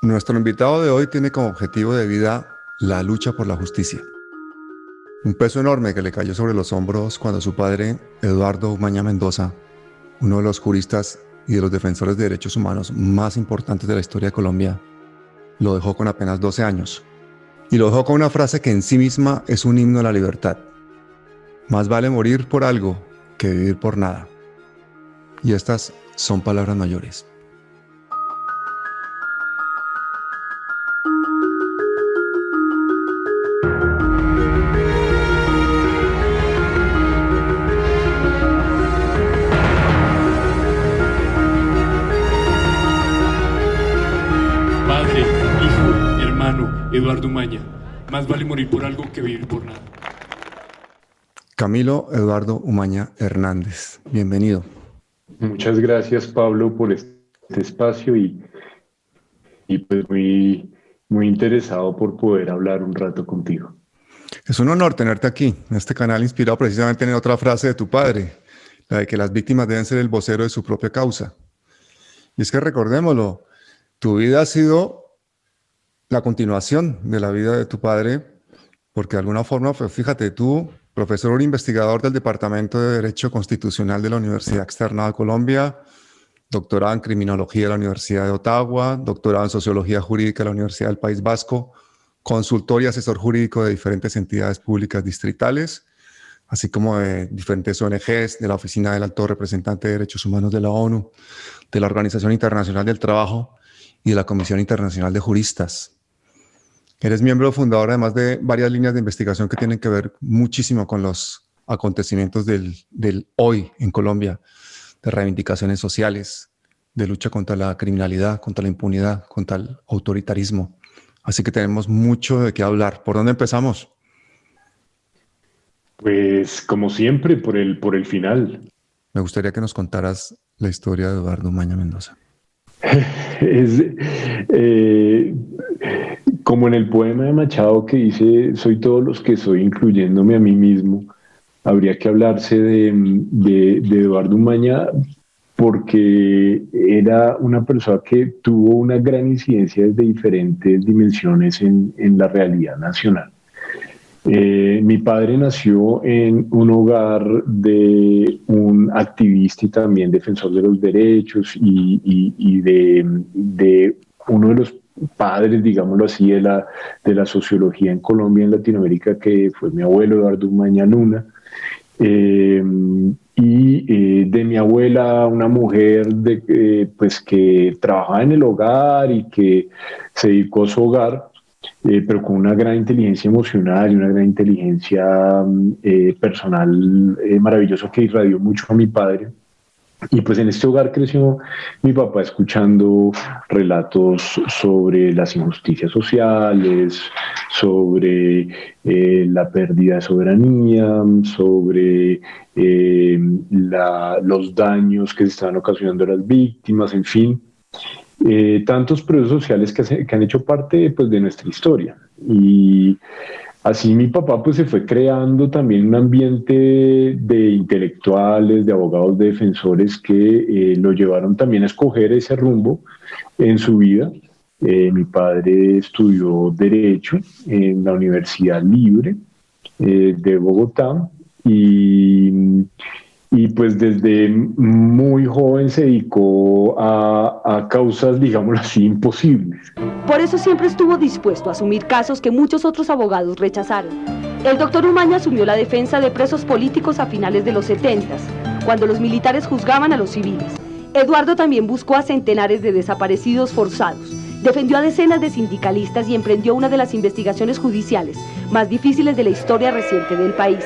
Nuestro invitado de hoy tiene como objetivo de vida la lucha por la justicia. Un peso enorme que le cayó sobre los hombros cuando su padre, Eduardo Umaña Mendoza, uno de los juristas y de los defensores de derechos humanos más importantes de la historia de Colombia, lo dejó con apenas 12 años. Y lo dejó con una frase que en sí misma es un himno a la libertad. Más vale morir por algo que vivir por nada. Y estas son palabras mayores. Padre, hijo, hermano, Eduardo Umaña. Más vale morir por algo que vivir por nada. Camilo Eduardo Umaña Hernández, bienvenido. Muchas gracias, Pablo, por este espacio y pues muy interesado por poder hablar un rato contigo. Es un honor tenerte aquí, en este canal inspirado precisamente en otra frase de tu padre, la de que las víctimas deben ser el vocero de su propia causa. Y es que recordémoslo, tu vida ha sido la continuación de la vida de tu padre, porque de alguna forma, pues fíjate, tú, profesor investigador del Departamento de Derecho Constitucional de la Universidad Externa de Colombia, doctorado en Criminología de la Universidad de Ottawa, doctorado en Sociología Jurídica de la Universidad del País Vasco, consultor y asesor jurídico de diferentes entidades públicas distritales, así como de diferentes ONGs, de la Oficina del Alto Representante de Derechos Humanos de la ONU, de la Organización Internacional del Trabajo y de la Comisión Internacional de Juristas. Eres miembro fundador además de varias líneas de investigación que tienen que ver muchísimo con los acontecimientos del hoy en Colombia, de reivindicaciones sociales, de lucha contra la criminalidad, contra la impunidad, contra el autoritarismo. Así que tenemos mucho de qué hablar. ¿Por dónde empezamos? Pues como siempre, por el final. Me gustaría que nos contaras la historia de Eduardo Umaña Mendoza. Es, como en el poema de Machado que dice, soy todos los que soy, incluyéndome a mí mismo, habría que hablarse de Eduardo Umaña porque era una persona que tuvo una gran incidencia desde diferentes dimensiones en la realidad nacional. Mi padre nació en un hogar de un activista y también defensor de los derechos y de uno de los padres, digámoslo así, de la sociología en Colombia y en Latinoamérica, que fue mi abuelo Eduardo Umaña Luna. De mi abuela, una mujer pues que trabajaba en el hogar y que se dedicó a su hogar, pero con una gran inteligencia emocional y una gran inteligencia personal maravillosa que irradió mucho a mi padre. Y pues en este hogar creció mi papá escuchando relatos sobre las injusticias sociales, sobre la pérdida de soberanía, sobre los daños que se estaban ocasionando a las víctimas, en fin. Tantos procesos sociales que han hecho parte pues, de nuestra historia. Y así mi papá pues, se fue creando también un ambiente de intelectuales, de abogados, de defensores que lo llevaron también a escoger ese rumbo en su vida. Mi padre estudió Derecho en la Universidad Libre de Bogotá y pues desde muy joven se dedicó a causas, digámoslo así, imposibles. Por eso siempre estuvo dispuesto a asumir casos que muchos otros abogados rechazaron. El doctor Umaña asumió la defensa de presos políticos a finales de los 70s, cuando los militares juzgaban a los civiles. Eduardo también buscó a centenares de desaparecidos forzados, defendió a decenas de sindicalistas y emprendió una de las investigaciones judiciales más difíciles de la historia reciente del país.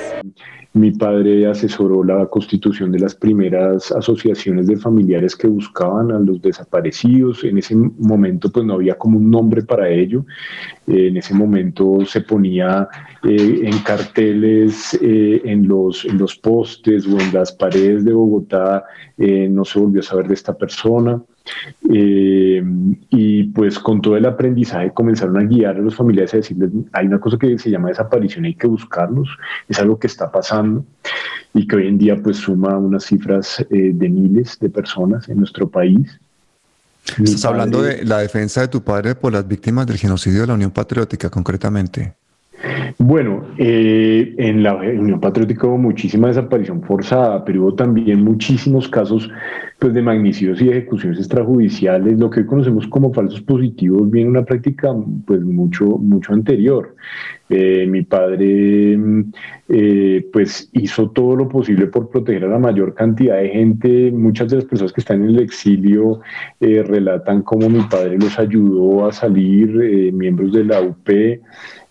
Mi padre asesoró la constitución de las primeras asociaciones de familiares que buscaban a los desaparecidos. En ese momento pues no había como un nombre para ello. En ese momento se ponía en carteles en los postes o en las paredes de Bogotá, no se volvió a saber de esta persona. Y pues con todo el aprendizaje comenzaron a guiar a los familiares a decirles, hay una cosa que se llama desaparición, hay que buscarlos, es algo que está pasando y que hoy en día pues suma unas cifras de miles de personas en nuestro país. Mi Estás hablando padre, de la defensa de tu padre por las víctimas del genocidio de la Unión Patriótica, concretamente. bueno, en la Unión Patriótica hubo muchísima desaparición forzada, pero hubo también muchísimos casos pues, de magnicidios y ejecuciones extrajudiciales. Lo que hoy conocemos como falsos positivos viene de una práctica pues, mucho anterior. Mi padre pues hizo todo lo posible por proteger a la mayor cantidad de gente. Muchas de las personas que están en el exilio relatan cómo mi padre los ayudó a salir, miembros de la UP.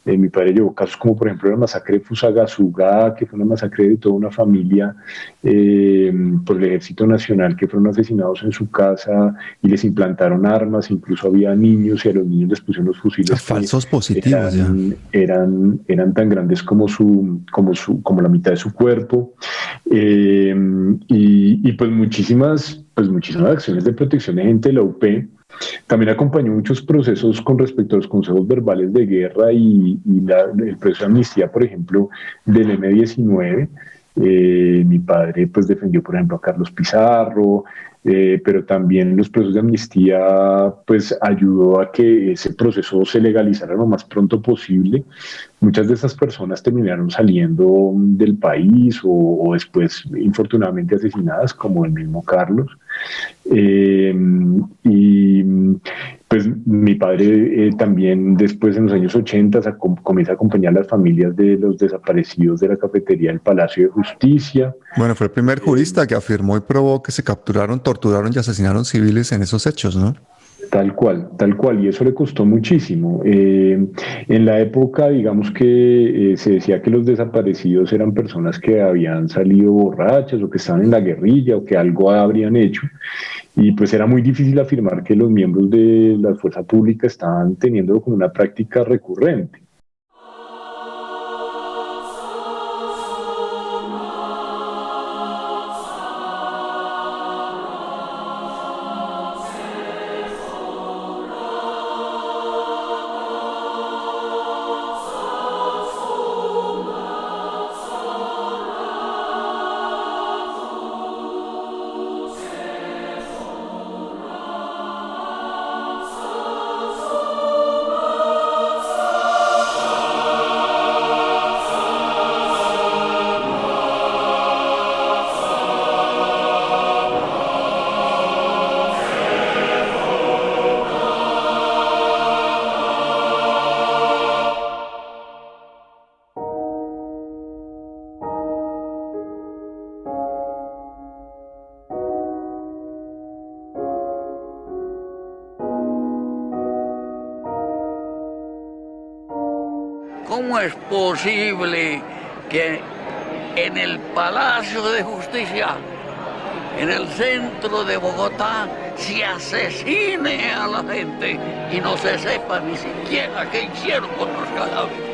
Mi padre llevó casos como por ejemplo la masacre de Fusagasugá, que fue una masacre de toda una familia por el Ejército Nacional que fueron asesinados en su casa y les implantaron armas, incluso había niños y a los niños les pusieron los fusiles que Falsos positivos ya. eran tan grandes como la mitad de su cuerpo. Y muchísimas acciones de protección de gente de la UP. También acompañó muchos procesos con respecto a los consejos verbales de guerra el proceso de amnistía, por ejemplo, del M-19. Mi padre pues defendió, por ejemplo, a Carlos Pizarro, pero también los procesos de amnistía pues ayudó a que ese proceso se legalizara lo más pronto posible. Muchas de esas personas terminaron saliendo del país o después, infortunadamente, asesinadas, como el mismo Carlos. Y pues mi padre también después en los años 80 comienza a acompañar a las familias de los desaparecidos de la cafetería del Palacio de Justicia. Bueno, fue el primer jurista que afirmó y probó que se capturaron, torturaron y asesinaron civiles en esos hechos, ¿no? Tal cual, y eso le costó muchísimo. En la época, digamos que se decía que los desaparecidos eran personas que habían salido borrachas o que estaban en la guerrilla o que algo habrían hecho. Y pues era muy difícil afirmar que los miembros de la fuerza pública estaban teniendo como una práctica recurrente. ¿Cómo es posible que en el Palacio de Justicia, en el centro de Bogotá, se asesine a la gente y no se sepa ni siquiera qué hicieron con los cadáveres?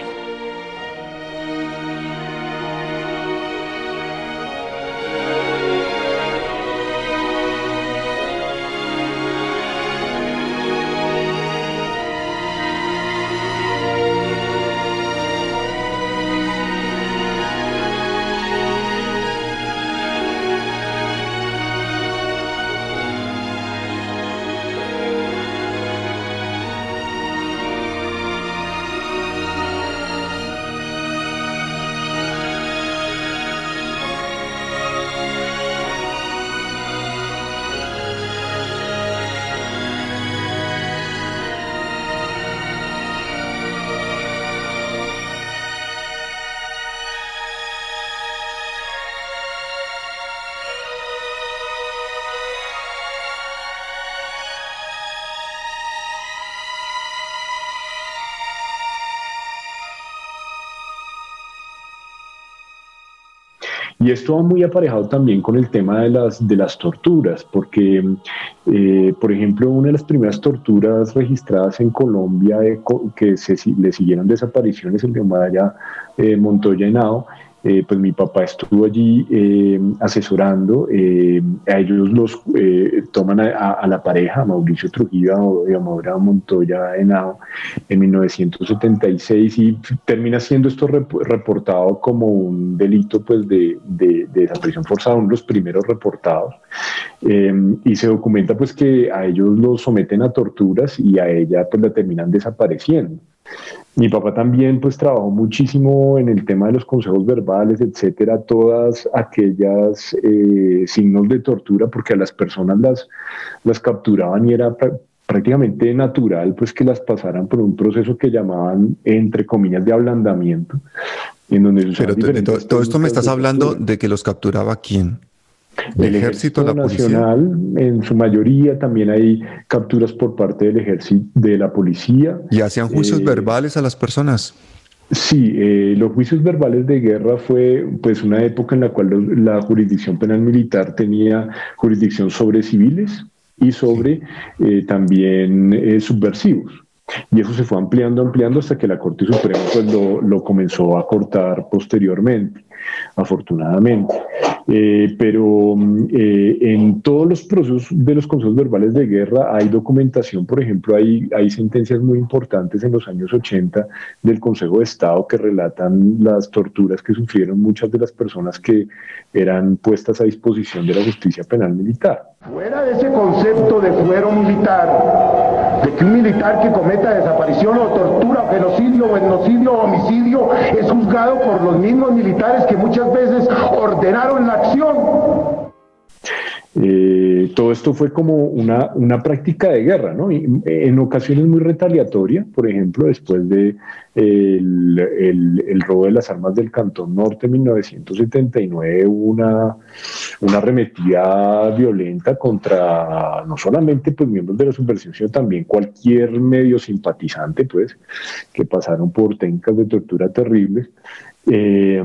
Y esto va muy aparejado también con el tema de las torturas, porque, por ejemplo, una de las primeras torturas registradas en Colombia le siguieron desapariciones, el de Omaya Montoya Henao, pues mi papá estuvo allí asesorando. A ellos los toman a la pareja, a Mauricio Trujillo y a Maura Montoya Henao, en 1976, y termina siendo esto reportado como un delito pues de desaparición forzada, uno de los primeros reportados, y se documenta pues que a ellos los someten a torturas y a ella pues la terminan desapareciendo. Mi papá también pues trabajó muchísimo en el tema de los consejos verbales, etcétera, todas aquellas signos de tortura, porque a las personas las capturaban y era prácticamente natural pues que las pasaran por un proceso que llamaban, entre comillas, de ablandamiento, en donde Pero todo esto me estás hablando de que los capturaba ¿quién? ¿El ejército, la policía? Nacional, en su mayoría. También hay capturas por parte del ejército, de la policía. ¿Y hacían juicios verbales a las personas? Sí, los juicios verbales de guerra fue pues una época en la cual la jurisdicción penal militar tenía jurisdicción sobre civiles y sobre también subversivos. Y eso se fue ampliando hasta que la Corte Suprema pues lo comenzó a cortar posteriormente, afortunadamente. Pero en todos los procesos de los consejos verbales de guerra hay documentación. Por ejemplo, hay sentencias muy importantes en los años 80 del Consejo de Estado que relatan las torturas que sufrieron muchas de las personas que eran puestas a disposición de la justicia penal militar. Fuera de ese concepto de fuero militar, de que un militar que cometa desaparición o tortura, o genocidio o etnocidio o homicidio es juzgado por los mismos militares que muchas veces ordenaron la acción. Todo esto fue como una práctica de guerra, ¿no? Y en ocasiones muy retaliatoria. Por ejemplo, después de el robo de las armas del Cantón Norte en 1979, hubo una arremetida violenta contra no solamente pues miembros de la subversión, sino también cualquier medio simpatizante, pues, que pasaron por técnicas de tortura terribles. Eso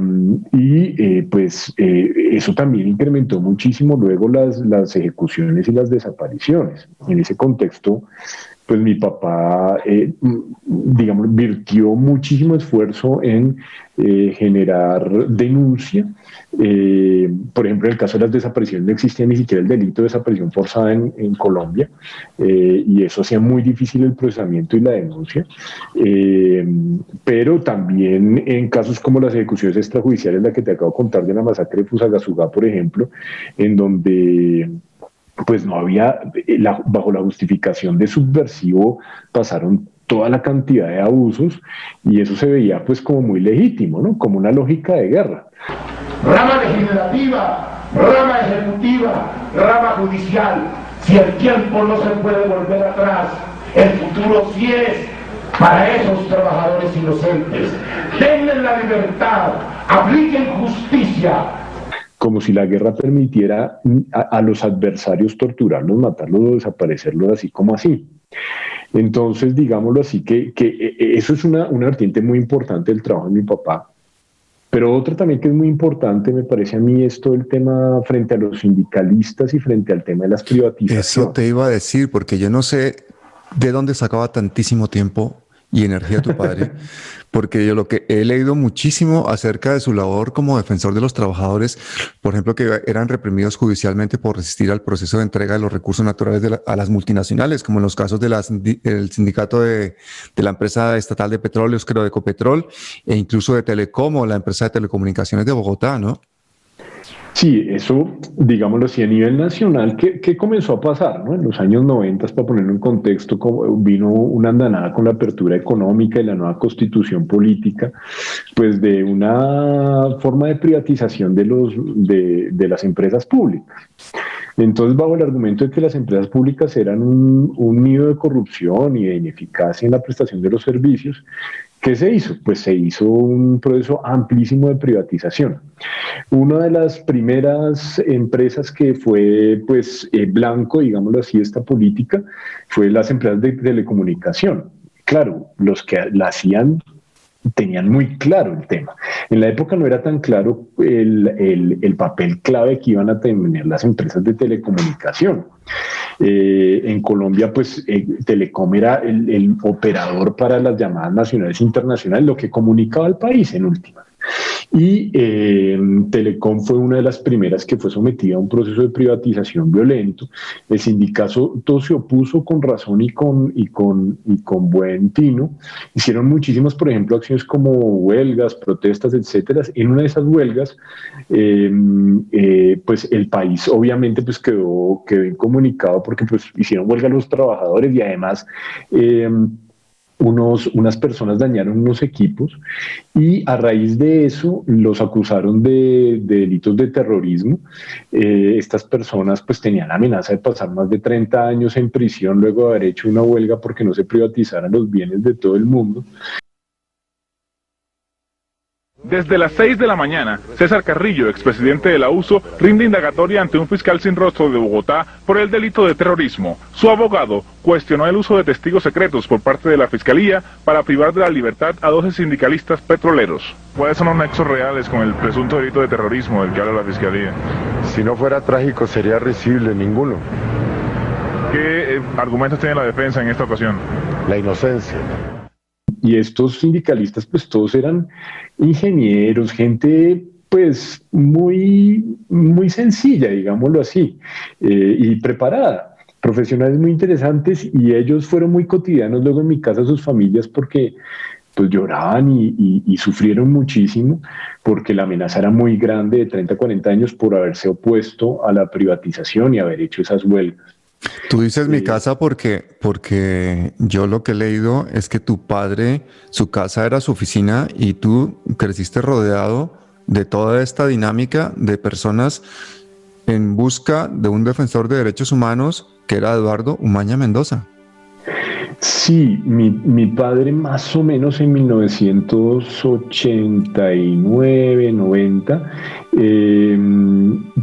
también incrementó muchísimo luego las ejecuciones y las desapariciones. En ese contexto, pues mi papá, digamos, virtió muchísimo esfuerzo en generar denuncia. Por ejemplo, en el caso de las desapariciones no existía ni siquiera el delito de desaparición forzada en Colombia, y eso hacía muy difícil el procesamiento y la denuncia. Pero también en casos como las ejecuciones extrajudiciales, la que te acabo de contar de la masacre de Fusagasugá, por ejemplo, en donde pues no había, bajo la justificación de subversivo, pasaron toda la cantidad de abusos, y eso se veía pues como muy legítimo, ¿no? Como una lógica de guerra. Rama legislativa, rama ejecutiva, rama judicial. Si el tiempo no se puede volver atrás, el futuro sí es para esos trabajadores inocentes. Denles la libertad, apliquen justicia. Como si la guerra permitiera a los adversarios torturarlos, matarlos o desaparecerlos así como así. Entonces, digámoslo así, que eso es una vertiente muy importante del trabajo de mi papá. Pero otra también que es muy importante, me parece a mí, es todo el tema frente a los sindicalistas y frente al tema de las privatizaciones. Eso te iba a decir, porque yo no sé de dónde sacaba tantísimo tiempo y energía tu padre, porque yo lo que he leído muchísimo acerca de su labor como defensor de los trabajadores, por ejemplo, que eran reprimidos judicialmente por resistir al proceso de entrega de los recursos naturales a las multinacionales, como en los casos del sindicato de la empresa estatal de petróleos, creo, de Ecopetrol, e incluso de Telecom, o la empresa de telecomunicaciones de Bogotá, ¿no? Sí, eso, digámoslo así, a nivel nacional, ¿qué comenzó a pasar, ¿no? En los años 90, para ponerlo en contexto, vino una andanada con la apertura económica y la nueva constitución política, pues de una forma de privatización de las empresas públicas. Entonces, bajo el argumento de que las empresas públicas eran un nido de corrupción y de ineficacia en la prestación de los servicios, ¿qué se hizo? Pues se hizo un proceso amplísimo de privatización. Una de las primeras empresas que fue pues blanco, digámoslo así, esta política, fue las empresas de telecomunicación. Claro, los que la hacían tenían muy claro el tema. En la época no era tan claro el papel clave que iban a tener las empresas de telecomunicación. En Colombia, pues Telecom era el operador para las llamadas nacionales e internacionales, lo que comunicaba al país en última. Y Telecom fue una de las primeras que fue sometida a un proceso de privatización violento. El sindicato todo se opuso con razón y con buen tino. Hicieron muchísimas, por ejemplo, acciones como huelgas, protestas, etcétera. En una de esas huelgas, pues el país obviamente pues quedó incomunicado porque pues hicieron huelga los trabajadores y además unas personas dañaron unos equipos y a raíz de eso los acusaron de delitos de terrorismo. Estas personas pues tenían la amenaza de pasar más de 30 años en prisión luego de haber hecho una huelga porque no se privatizaran los bienes de todo el mundo. Desde las 6 de la mañana, César Carrillo, expresidente de la USO, rinde indagatoria ante un fiscal sin rostro de Bogotá por el delito de terrorismo. Su abogado cuestionó el uso de testigos secretos por parte de la Fiscalía para privar de la libertad a 12 sindicalistas petroleros. ¿Cuáles son los nexos reales con el presunto delito de terrorismo del que habla la Fiscalía? Si no fuera trágico, sería risible ninguno. ¿Qué argumentos tiene la defensa en esta ocasión? La inocencia. Y estos sindicalistas pues todos eran ingenieros, gente pues muy sencilla, digámoslo así, y preparada, profesionales muy interesantes, y ellos fueron muy cotidianos luego en mi casa, sus familias, porque pues lloraban y sufrieron muchísimo porque la amenaza era muy grande de 30 a 40 años por haberse opuesto a la privatización y haber hecho esas huelgas. Tú dices mi casa porque yo lo que he leído es que tu padre, su casa era su oficina y tú creciste rodeado de toda esta dinámica de personas en busca de un defensor de derechos humanos que era Eduardo Umaña Mendoza. Sí, mi padre más o menos en 1989, 90,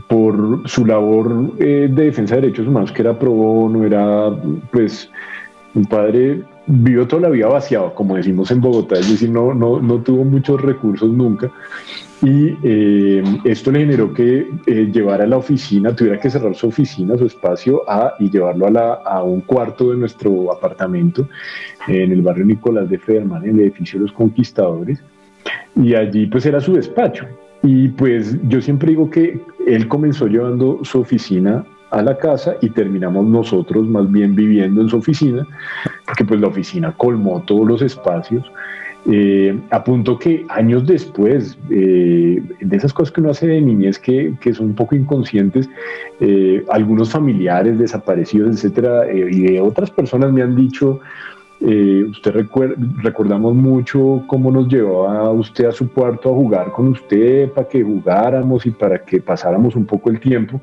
por su labor de defensa de derechos humanos, que era pro bono, pues, mi padre vivió toda la vida vaciado, como decimos en Bogotá, es decir, no tuvo muchos recursos nunca. Y esto le generó que llevara a la oficina, tuviera que cerrar su oficina, su espacio, y llevarlo a un cuarto de nuestro apartamento en el barrio Nicolás de Federman, en el edificio de los Conquistadores, y allí pues era su despacho. Y pues yo siempre digo que él comenzó llevando su oficina a la casa y terminamos nosotros más bien viviendo en su oficina, porque pues la oficina colmó todos los espacios. A punto que años después, de esas cosas que uno hace de niñez que son un poco inconscientes, algunos familiares desaparecidos, etcétera, y de otras personas me han dicho, recordamos mucho cómo nos llevaba usted a su cuarto a jugar con usted para que jugáramos y para que pasáramos un poco el tiempo,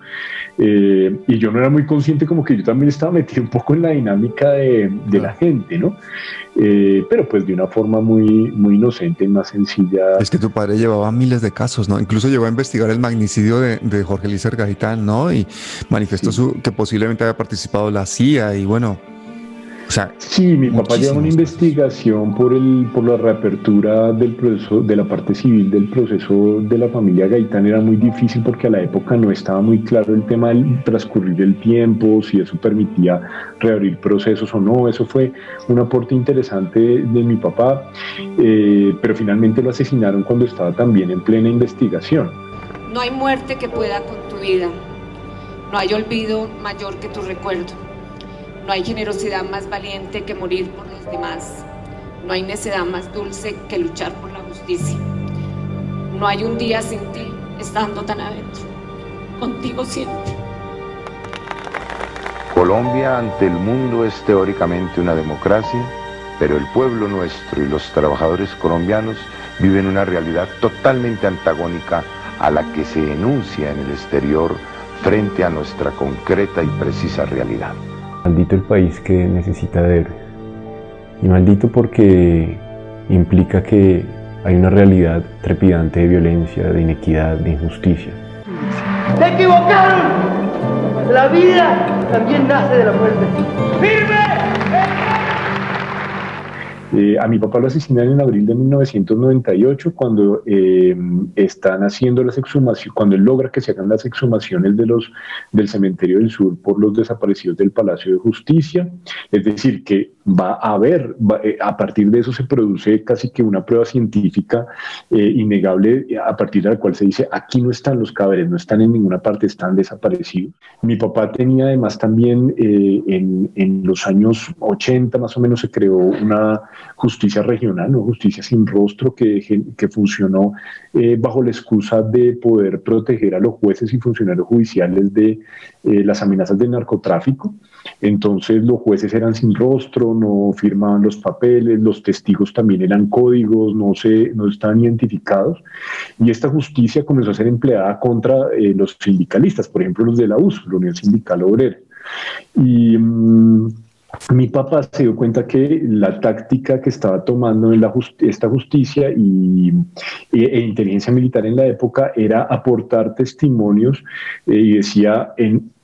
y yo no era muy consciente, como que yo también estaba metido un poco en la dinámica de la gente, ¿no? Pero pues de una forma muy inocente y más sencilla. Es que tu padre llevaba miles de casos, ¿no? Incluso llegó a investigar el magnicidio de Jorge Eliezer Gaitán, ¿no? Y manifestó que posiblemente había participado la CIA y bueno... O sea, sí, mi papá lleva una investigación por la reapertura del proceso, de la parte civil del proceso de la familia Gaitán. Era muy difícil porque a la época no estaba muy claro el tema del transcurrir del tiempo, si eso permitía reabrir procesos o no. Eso fue un aporte interesante de mi papá, pero finalmente lo asesinaron cuando estaba también en plena investigación. No hay muerte que pueda con tu vida, no hay olvido mayor que tu recuerdo. No hay generosidad más valiente que morir por los demás. No hay necedad más dulce que luchar por la justicia. No hay un día sin ti, estando tan adentro. Contigo siempre. Colombia ante el mundo es teóricamente una democracia, pero el pueblo nuestro y los trabajadores colombianos viven una realidad totalmente antagónica a la que se enuncia en el exterior frente a nuestra concreta y precisa realidad. Maldito el país que necesita de héroes. Y maldito porque implica que hay una realidad trepidante de violencia, de inequidad, de injusticia. ¡Se equivocaron! La vida también nace de la muerte. ¡Firme! A mi papá lo asesinan en abril de 1998 cuando están haciendo las exhumaciones, cuando él logra que se hagan las exhumaciones del Cementerio del Sur por los desaparecidos del Palacio de Justicia. Es decir, que a partir de eso se produce casi que una prueba científica innegable, a partir de la cual se dice: aquí no están los cadáveres, no están en ninguna parte, están desaparecidos. Mi papá tenía además también en los años 80 más o menos se creó una justicia regional, ¿no? Justicia sin rostro que funcionó bajo la excusa de poder proteger a los jueces y funcionarios judiciales de las amenazas del narcotráfico. Entonces los jueces eran sin rostro, no firmaban los papeles, los testigos también eran códigos, no estaban identificados, y esta justicia comenzó a ser empleada contra los sindicalistas, por ejemplo los de la USO, la Unión Sindical Obrera. Y mi papá se dio cuenta que la táctica que estaba tomando en esta justicia e inteligencia militar en la época era aportar testimonios, y decía: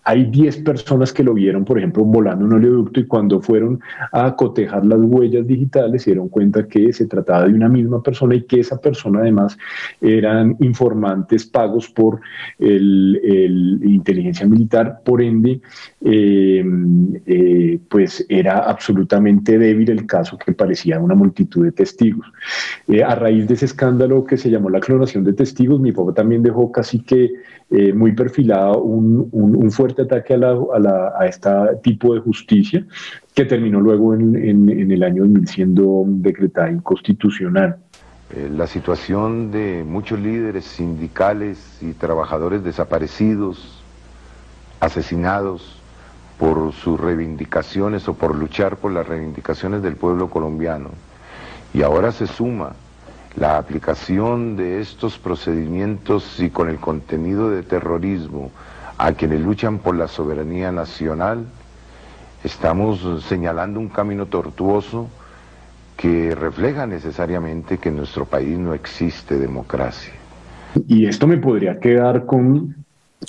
hay 10 personas que lo vieron, por ejemplo, volando un oleoducto, y cuando fueron a cotejar las huellas digitales se dieron cuenta que se trataba de una misma persona y que esa persona además eran informantes pagos por el inteligencia militar. Por ende, pues era absolutamente débil el caso, que parecía una multitud de testigos. A raíz de ese escándalo que se llamó la clonación de testigos, mi papá también dejó casi que muy perfilado un fuerte ataque a este tipo de justicia, que terminó luego en el año 2000 siendo decretada inconstitucional. La situación de muchos líderes sindicales y trabajadores desaparecidos, asesinados por sus reivindicaciones o por luchar por las reivindicaciones del pueblo colombiano, y ahora se suma la aplicación de estos procedimientos y con el contenido de terrorismo a quienes luchan por la soberanía nacional, estamos señalando un camino tortuoso que refleja necesariamente que en nuestro país no existe democracia. Y esto me podría quedar con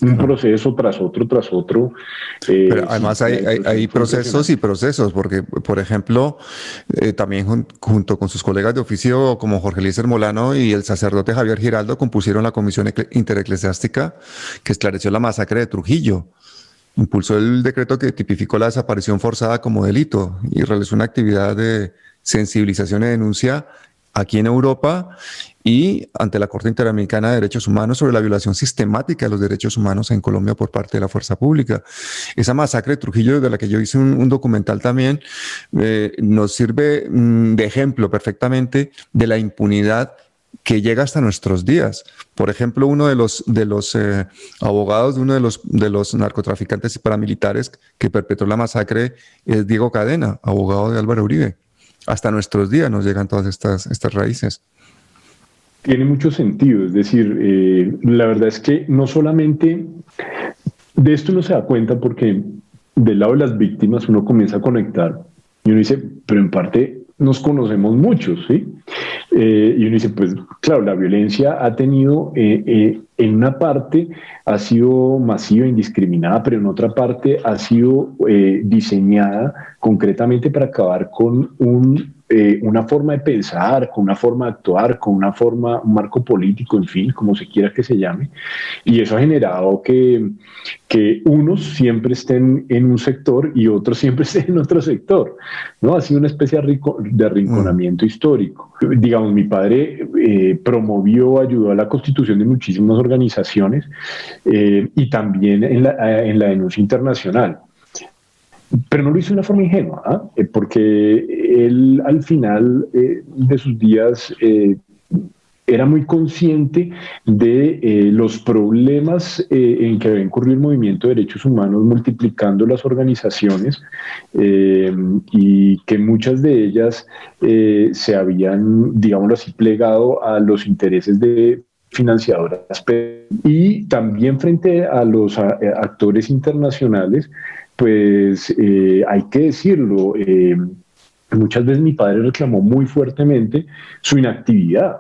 un proceso tras otro. Pero además hay procesos y procesos, porque, por ejemplo, también junto con sus colegas de oficio como Jorge Eliezer Molano y el sacerdote Javier Giraldo compusieron la Comisión Intereclesiástica que esclareció la masacre de Trujillo. Impulsó el decreto que tipificó la desaparición forzada como delito y realizó una actividad de sensibilización y denuncia aquí en Europa y ante la Corte Interamericana de Derechos Humanos sobre la violación sistemática de los derechos humanos en Colombia por parte de la fuerza pública. Esa masacre de Trujillo, de la que yo hice un documental también, nos sirve de ejemplo perfectamente de la impunidad que llega hasta nuestros días. Por ejemplo, uno de los abogados de uno de los narcotraficantes y paramilitares que perpetró la masacre es Diego Cadena, abogado de Álvaro Uribe. Hasta nuestros días nos llegan todas estas raíces. Tiene mucho sentido, es decir, la verdad es que no solamente de esto uno se da cuenta, porque del lado de las víctimas uno comienza a conectar y uno dice, pero en parte nos conocemos muchos, ¿sí? Y uno dice, pues claro, la violencia ha tenido, en una parte ha sido masiva, indiscriminada, pero en otra parte ha sido diseñada concretamente para acabar con una forma de pensar, con una forma de actuar, con un marco político, en fin, como se quiera que se llame. Y eso ha generado que unos siempre estén en un sector y otros siempre estén en otro sector, ¿no? Ha sido una especie de arrinconamiento histórico. Digamos, mi padre ayudó a la constitución de muchísimas organizaciones y también en la denuncia internacional. Pero no lo hizo de una forma ingenua, porque él al final de sus días era muy consciente de los problemas en que había incurrido el movimiento de derechos humanos multiplicando las organizaciones y que muchas de ellas se habían, digámoslo así, plegado a los intereses de financiadoras. Y también frente a los actores internacionales, pues hay que decirlo, muchas veces mi padre reclamó muy fuertemente su inactividad.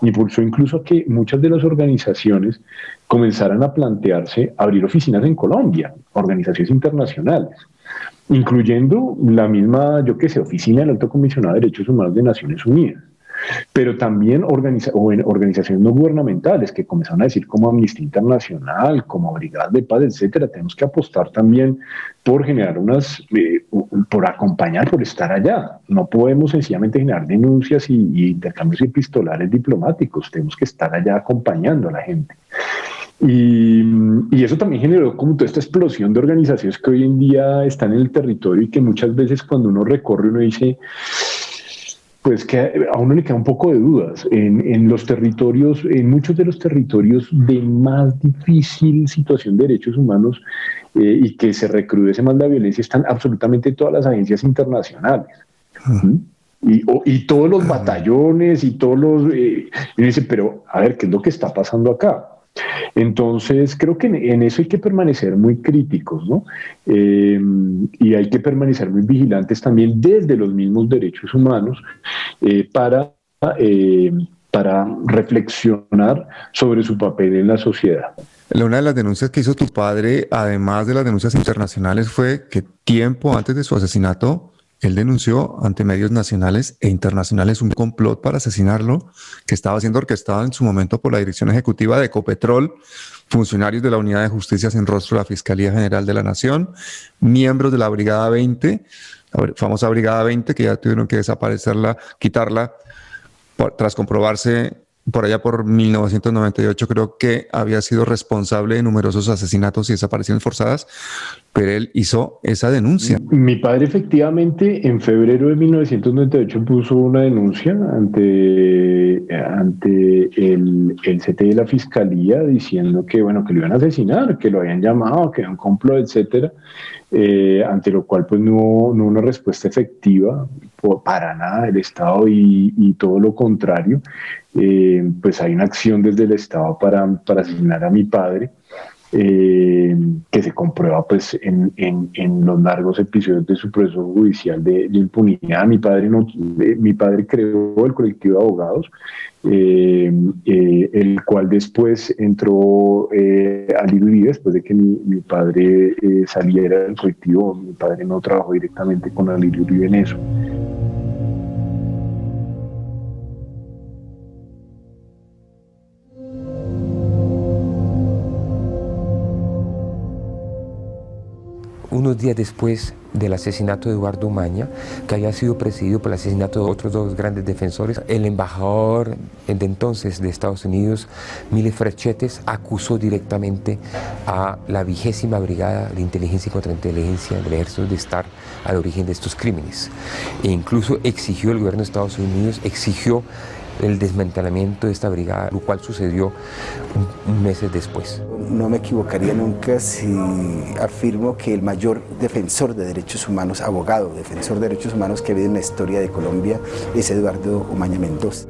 Impulsó incluso a que muchas de las organizaciones comenzaran a plantearse abrir oficinas en Colombia, organizaciones internacionales. incluyendo la misma, yo qué sé, Oficina del Alto Comisionado de Derechos Humanos de Naciones Unidas, pero también organizaciones no gubernamentales que comenzaron a decir como Amnistía Internacional, como Brigadas de Paz, etcétera. Tenemos que apostar también por generar por acompañar, por estar allá. No podemos sencillamente generar denuncias y intercambios epistolares diplomáticos, tenemos que estar allá acompañando a la gente. Y eso también generó como toda esta explosión de organizaciones que hoy en día están en el territorio y que muchas veces cuando uno recorre uno dice, pues que a uno le queda un poco de dudas. En los territorios, en muchos de los territorios de más difícil situación de derechos humanos y que se recrudece más la violencia, están absolutamente todas las agencias internacionales. Y todos los batallones y todos los... y dice, pero a ver, ¿qué es lo que está pasando acá? Entonces, creo que en eso hay que permanecer muy críticos, ¿no? Y hay que permanecer muy vigilantes también desde los mismos derechos humanos para reflexionar sobre su papel en la sociedad. Una de las denuncias que hizo tu padre, además de las denuncias internacionales, fue que tiempo antes de su asesinato, él denunció ante medios nacionales e internacionales un complot para asesinarlo que estaba siendo orquestado en su momento por la Dirección Ejecutiva de Ecopetrol, funcionarios de la Unidad de Justicia sin Rostro de la Fiscalía General de la Nación, miembros de la Brigada 20, la famosa Brigada 20, que ya tuvieron que desaparecerla, quitarla, tras comprobarse por allá por 1998, creo que había sido responsable de numerosos asesinatos y desapariciones forzadas, pero él hizo esa denuncia. Mi padre efectivamente en febrero de 1998 puso una denuncia ante el CT de la Fiscalía diciendo que, bueno, que lo iban a asesinar, que lo habían llamado, que era un complot, etcétera, ante lo cual pues no hubo una respuesta efectiva para nada del Estado y todo lo contrario. Pues hay una acción desde el Estado para asesinar a mi padre, que se comprueba pues en los largos episodios de su proceso judicial de impunidad. Mi padre creó el colectivo de abogados, el cual después entró a Lirio Uribe, después de que mi padre saliera del colectivo. Mi padre no trabajó directamente con Lirio Uribe en eso. Unos días después del asesinato de Eduardo Umaña, que había sido precedido por el asesinato de otros dos grandes defensores, el embajador de entonces de Estados Unidos, Mile Frechetes, acusó directamente a la 20ª Brigada de Inteligencia y Contrainteligencia del Ejército de estar al origen de estos crímenes. E incluso exigió, el gobierno de Estados Unidos exigió el desmantelamiento de esta brigada, lo cual sucedió meses después. No me equivocaría nunca si afirmo que el mayor defensor de derechos humanos, abogado, defensor de derechos humanos que ha habido en la historia de Colombia es Eduardo Umaña Mendoza.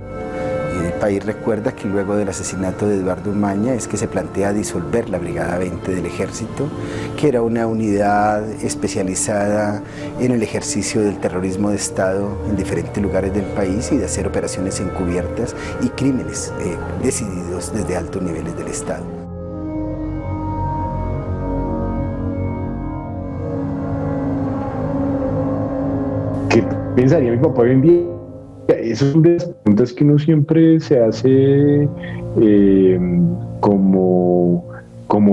El país recuerda que luego del asesinato de Eduardo Umaña es que se plantea disolver la Brigada 20 del Ejército, que era una unidad especializada en el ejercicio del terrorismo de Estado en diferentes lugares del país y de hacer operaciones encubiertas y crímenes decididos desde altos niveles del Estado. ¿Qué pensaría mi papá hoy en día? Esas son de las preguntas que uno siempre se hace como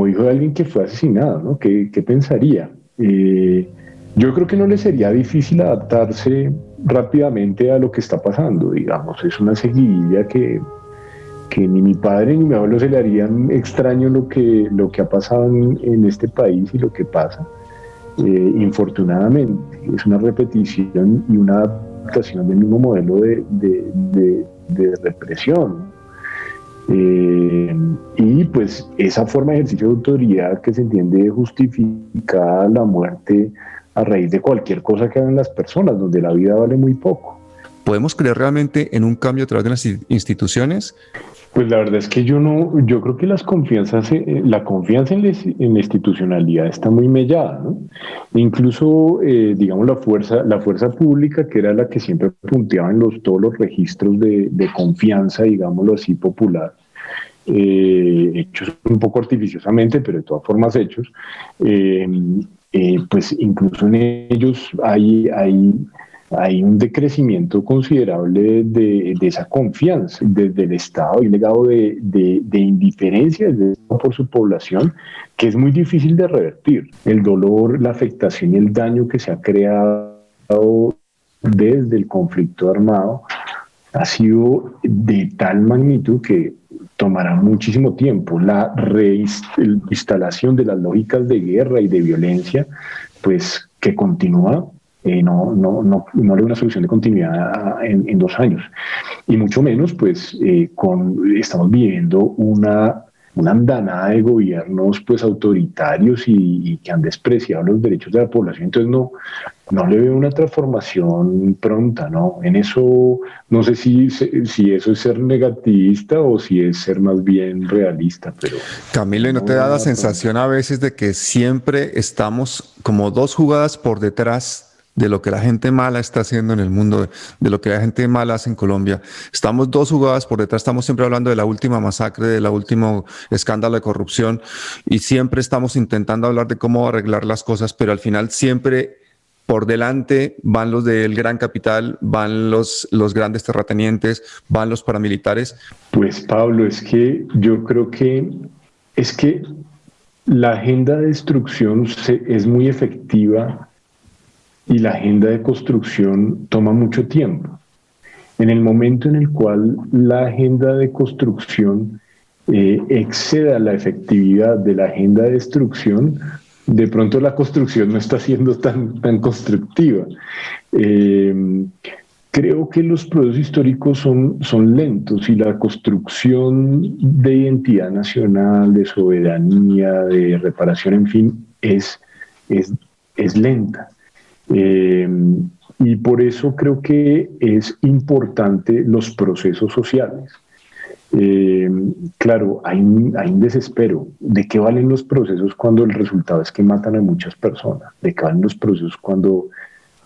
hijo de alguien que fue asesinado, ¿no? ¿Qué pensaría? Yo creo que no le sería difícil adaptarse rápidamente a lo que está pasando, digamos. Es una seguidilla que ni mi padre ni mi abuelo se le harían extraño lo que ha pasado en este país y lo que pasa. Infortunadamente, es una repetición y una adaptación del mismo modelo de represión. Y pues esa forma de ejercicio de autoridad que se entiende justificada la muerte a raíz de cualquier cosa que hagan las personas, donde la vida vale muy poco. ¿Podemos creer realmente en un cambio a través de las instituciones? Pues la verdad es que yo creo que la confianza en la institucionalidad está muy mellada, ¿no? Incluso, digamos, la fuerza pública, que era la que siempre punteaba en todos los registros de confianza, digámoslo así, popular, hechos un poco artificiosamente, pero de todas formas hechos, pues incluso en ellos hay un decrecimiento considerable de esa confianza desde el Estado, y un legado de indiferencia por su población, que es muy difícil de revertir. El dolor, la afectación y el daño que se ha creado desde el conflicto armado ha sido de tal magnitud que tomará muchísimo tiempo. La reinstalación de las lógicas de guerra y de violencia, pues que continúa, no hay una solución de continuidad en 2 años. Y mucho menos, pues, estamos viviendo una andanada de gobiernos, pues, autoritarios y que han despreciado los derechos de la población. Entonces no le veo una transformación pronta, ¿no? En eso, no sé si eso es ser negativista o si es ser más bien realista, pero... Camilo, ¿y no te da la sensación a veces de que siempre estamos como 2 jugadas por detrás de lo que la gente mala está haciendo en el mundo, de lo que la gente mala hace en Colombia? Estamos 2 jugadas por detrás, estamos siempre hablando de la última masacre, del último escándalo de corrupción, y siempre estamos intentando hablar de cómo arreglar las cosas, pero al final siempre por delante van los del gran capital, van los grandes terratenientes, van los paramilitares. Pues Pablo, es que yo creo que la agenda de destrucción es muy efectiva, y la agenda de construcción toma mucho tiempo. En el momento en el cual la agenda de construcción exceda la efectividad de la agenda de destrucción, de pronto la construcción no está siendo tan constructiva. Creo que los procesos históricos son lentos, y la construcción de identidad nacional, de soberanía, de reparación, en fin, es lenta. Y por eso creo que es importante los procesos sociales. Claro, hay un desespero. ¿De qué valen los procesos cuando el resultado es que matan a muchas personas? ¿De qué valen los procesos cuando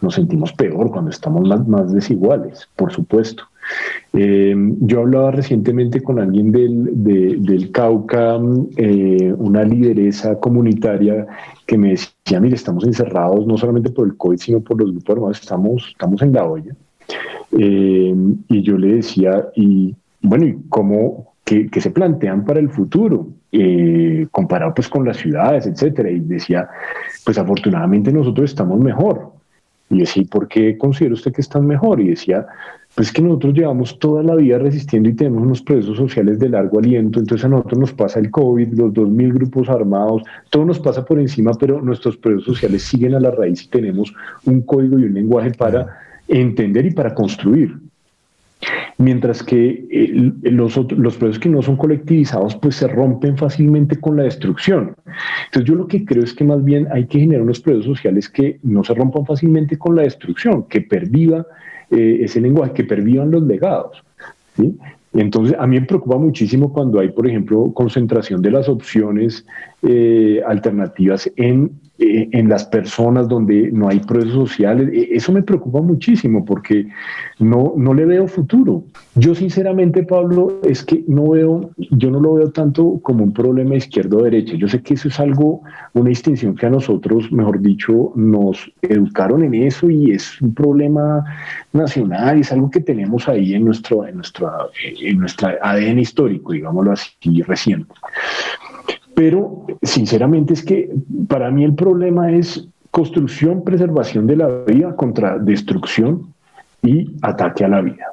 nos sentimos peor, cuando estamos más desiguales? Por supuesto. Yo hablaba recientemente con alguien del Cauca, una lideresa comunitaria, que me decía: mire, estamos encerrados no solamente por el COVID, sino por los grupos armados, estamos en la olla. Y yo le decía, ¿y cómo, qué se plantean para el futuro? Comparado pues con las ciudades, etcétera. Y decía, pues afortunadamente nosotros estamos mejor. Y yo decía, ¿por qué considera usted que están mejor? Y decía, pues que nosotros llevamos toda la vida resistiendo y tenemos unos procesos sociales de largo aliento. Entonces a nosotros nos pasa el COVID, los 2.000 grupos armados, todo nos pasa por encima, pero nuestros procesos sociales siguen a la raíz y tenemos un código y un lenguaje para entender y para construir. Mientras que los procesos que no son colectivizados, pues se rompen fácilmente con la destrucción. Entonces yo lo que creo es que más bien hay que generar unos procesos sociales que no se rompan fácilmente con la destrucción, que perviva ese lenguaje, que pervivan los legados, ¿sí? Entonces a mí me preocupa muchísimo cuando hay, por ejemplo, concentración de las opciones alternativas en las personas donde no hay procesos sociales. Eso me preocupa muchísimo porque no le veo futuro. Yo sinceramente, Pablo, es que yo no lo veo tanto como un problema izquierda o derecha. Yo sé que eso es una distinción que a nosotros, mejor dicho, nos educaron en eso, y es un problema nacional, es algo que tenemos ahí en nuestra ADN histórico, digámoslo así, reciente. Pero sinceramente es que para mí el problema es construcción, preservación de la vida contra destrucción y ataque a la vida,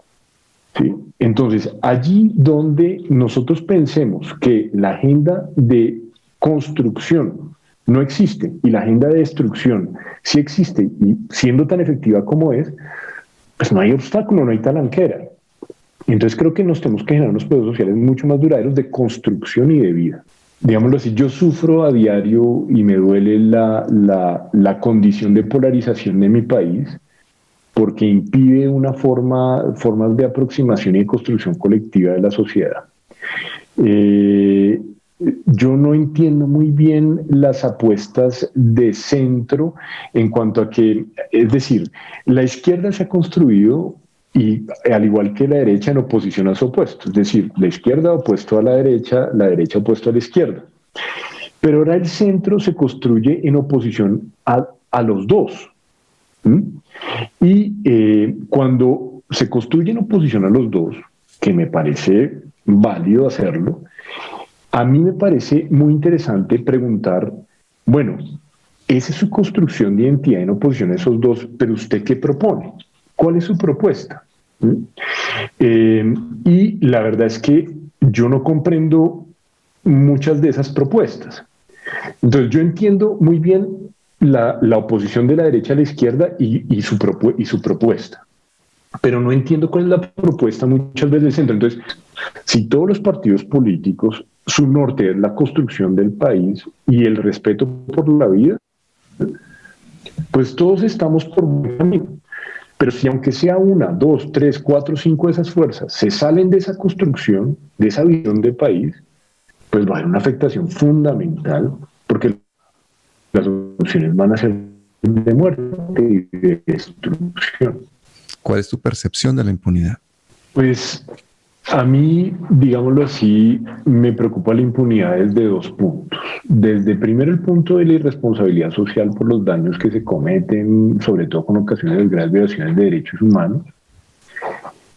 ¿sí? Entonces, allí donde nosotros pensemos que la agenda de construcción no existe y la agenda de destrucción sí existe, y siendo tan efectiva como es, pues no hay obstáculo, no hay talanquera. Entonces creo que nos tenemos que generar unos procesos sociales mucho más duraderos de construcción y de vida. Digámoslo así, yo sufro a diario y me duele la condición de polarización de mi país, porque impide formas de aproximación y de construcción colectiva de la sociedad. Yo no entiendo muy bien las apuestas de centro en cuanto a que, es decir, la izquierda se ha construido, y al igual que la derecha, en oposición a su opuesto, es decir, la izquierda opuesto a la derecha opuesto a la izquierda. pero ahora el centro se construye en oposición a los dos. Y cuando se construye en oposición a los dos, que me parece válido hacerlo, a mí me parece muy interesante preguntar, bueno, esa es su construcción de identidad en oposición a esos dos, pero ¿usted qué propone? ¿Cuál es su propuesta? Y la verdad es que yo no comprendo muchas de esas propuestas. Entonces yo entiendo muy bien la oposición de la derecha a la izquierda y su propuesta, pero no entiendo cuál es la propuesta muchas veces del centro. Entonces, si todos los partidos políticos, su norte es la construcción del país y el respeto por la vida, pues todos estamos por buen camino. Pero si aunque sea 1, 2, 3, 4, 5 de esas fuerzas se salen de esa construcción, de esa visión de país, pues va a haber una afectación fundamental, porque las soluciones van a ser de muerte y de destrucción. ¿Cuál es tu percepción de la impunidad? Pues a mí, digámoslo así, me preocupa la impunidad desde 2 puntos. Desde primero el punto de la irresponsabilidad social por los daños que se cometen, sobre todo con ocasiones de graves violaciones de derechos humanos.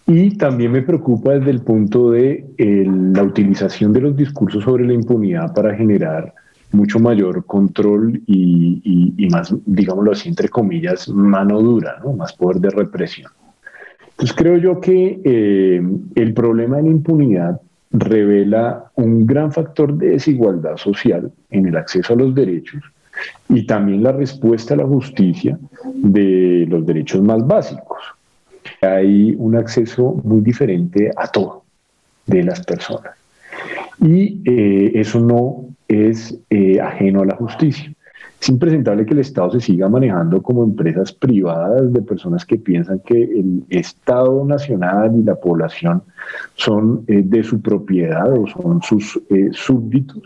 Y también me preocupa desde el punto de la utilización de los discursos sobre la impunidad para generar mucho mayor control y más, digámoslo así, entre comillas, mano dura, ¿no? Más poder de represión. Entonces creo yo que el problema de la impunidad revela un gran factor de desigualdad social en el acceso a los derechos y también la respuesta a la justicia de los derechos más básicos. Hay un acceso muy diferente a todo de las personas y eso no es ajeno a la justicia. Es impresentable que el Estado se siga manejando como empresas privadas de personas que piensan que el Estado nacional y la población son de su propiedad o son sus súbditos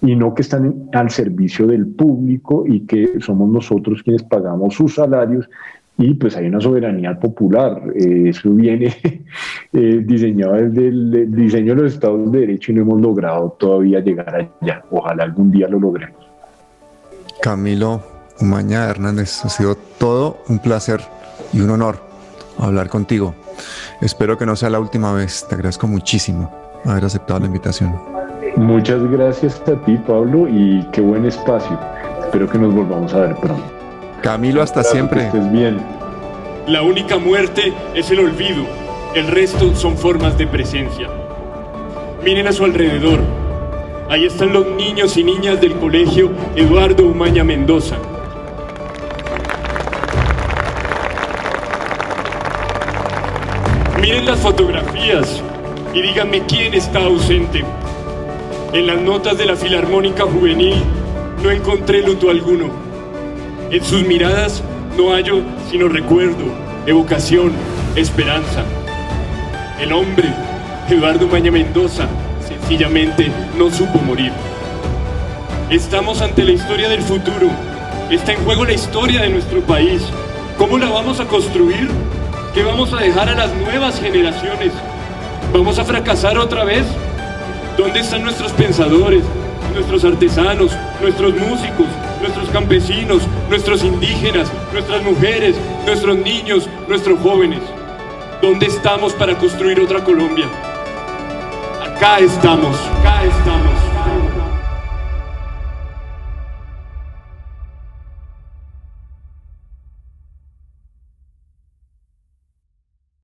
y no que están al servicio del público y que somos nosotros quienes pagamos sus salarios. Y pues hay una soberanía popular, eso viene diseñado desde el diseño de los estados de derecho y no hemos logrado todavía llegar allá. Ojalá algún día lo logremos. Camilo Umaña Hernández, ha sido todo un placer y un honor hablar contigo. Espero que no sea la última vez. Te agradezco muchísimo haber aceptado la invitación. Muchas gracias a ti, Pablo, y qué buen espacio. Espero que nos volvamos a ver pronto. Camilo, hasta siempre. Que estés bien. La única muerte es el olvido, el resto son formas de presencia. Miren a su alrededor, ahí están los niños y niñas del colegio Eduardo Umaña Mendoza. Miren las fotografías y díganme quién está ausente. En las notas de la Filarmónica Juvenil no encontré luto alguno. En sus miradas no hallo sino recuerdo, evocación, esperanza. El hombre, Eduardo Umaña Mendoza, sencillamente no supo morir. Estamos ante la historia del futuro. Está en juego la historia de nuestro país. ¿Cómo la vamos a construir? ¿Qué vamos a dejar a las nuevas generaciones? ¿Vamos a fracasar otra vez? ¿Dónde están nuestros pensadores, nuestros artesanos, nuestros músicos, nuestros campesinos, nuestros indígenas, nuestras mujeres, nuestros niños, nuestros jóvenes? ¿Dónde estamos para construir otra Colombia? Acá estamos, acá estamos.